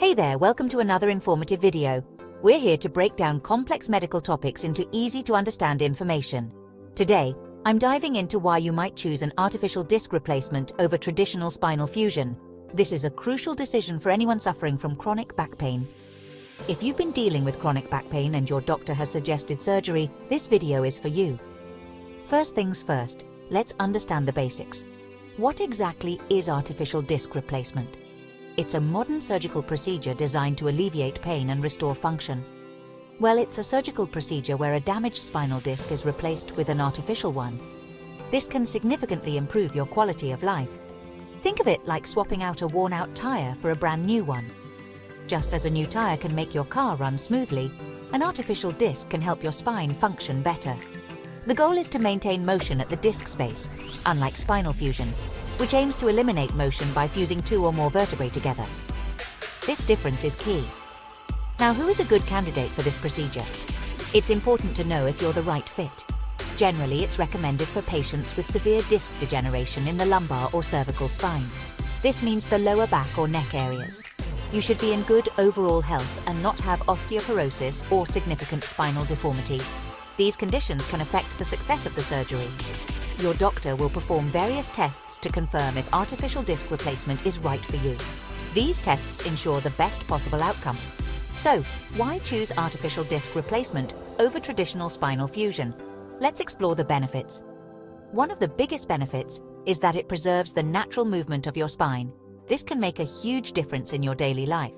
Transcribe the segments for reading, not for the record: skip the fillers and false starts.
Hey there, welcome to another informative video. We're here to break down complex medical topics into easy-to-understand information. Today, I'm diving into why you might choose an artificial disc replacement over traditional spinal fusion. This is a crucial decision for anyone suffering from chronic back pain. If you've been dealing with chronic back pain and your doctor has suggested surgery, this video is for you. First things first, let's understand the basics. What exactly is artificial disc replacement? It's a modern surgical procedure designed to alleviate pain and restore function. Well, it's a surgical procedure where a damaged spinal disc is replaced with an artificial one. This can significantly improve your quality of life. Think of it like swapping out a worn-out tire for a brand new one. Just as a new tire can make your car run smoothly, an artificial disc can help your spine function better. The goal is to maintain motion at the disc space, unlike spinal fusion, which aims to eliminate motion by fusing two or more vertebrae together. This difference is key. Now, who is a good candidate for this procedure? It's important to know if you're the right fit. Generally, it's recommended for patients with severe disc degeneration in the lumbar or cervical spine. This means the lower back or neck areas. You should be in good overall health and not have osteoporosis or significant spinal deformity. These conditions can affect the success of the surgery. Your doctor will perform various tests to confirm if artificial disc replacement is right for you. These tests ensure the best possible outcome. So, why choose artificial disc replacement over traditional spinal fusion? Let's explore the benefits. One of the biggest benefits is that it preserves the natural movement of your spine. This can make a huge difference in your daily life.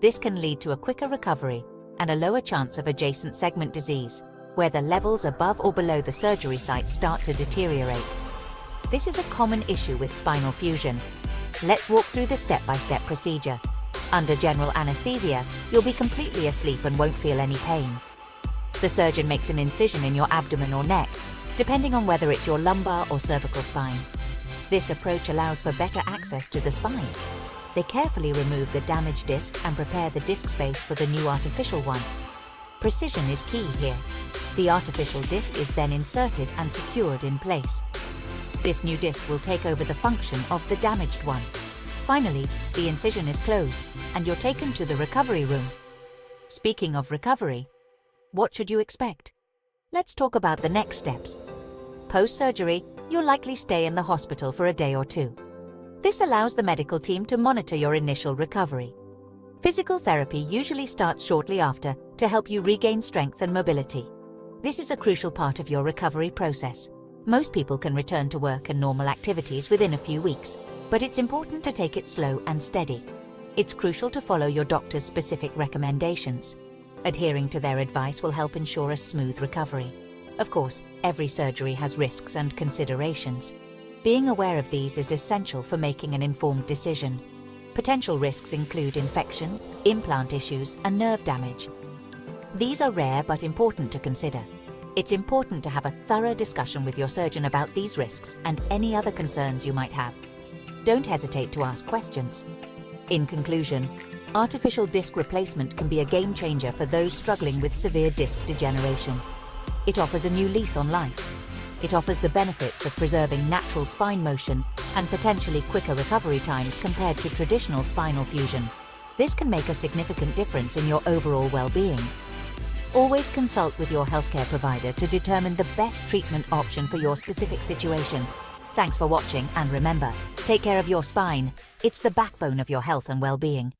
This can lead to a quicker recovery and a lower chance of adjacent segment disease, where the levels above or below the surgery site start to deteriorate. This is a common issue with spinal fusion. Let's walk through the step-by-step procedure. Under general anesthesia, you'll be completely asleep and won't feel any pain. The surgeon makes an incision in your abdomen or neck, depending on whether it's your lumbar or cervical spine. This approach allows for better access to the spine. They carefully remove the damaged disc and prepare the disc space for the new artificial one. Precision is key here. The artificial disc is then inserted and secured in place. This new disc will take over the function of the damaged one. Finally, the incision is closed and you're taken to the recovery room. Speaking of recovery, what should you expect? Let's talk about the next steps. Post-surgery, you'll likely stay in the hospital for a day or two. This allows the medical team to monitor your initial recovery. Physical therapy usually starts shortly after to help you regain strength and mobility. This is a crucial part of your recovery process. Most people can return to work and normal activities within a few weeks, but it's important to take it slow and steady. It's crucial to follow your doctor's specific recommendations. Adhering to their advice will help ensure a smooth recovery. Of course, every surgery has risks and considerations. Being aware of these is essential for making an informed decision. Potential risks include infection, implant issues, and nerve damage. These are rare but important to consider. It's important to have a thorough discussion with your surgeon about these risks and any other concerns you might have. Don't hesitate to ask questions. In conclusion, artificial disc replacement can be a game changer for those struggling with severe disc degeneration. It offers a new lease on life. It offers the benefits of preserving natural spine motion and potentially quicker recovery times compared to traditional spinal fusion. This can make a significant difference in your overall well-being. Always consult with your healthcare provider to determine the best treatment option for your specific situation. Thanks for watching, and remember, take care of your spine. It's the backbone of your health and well-being.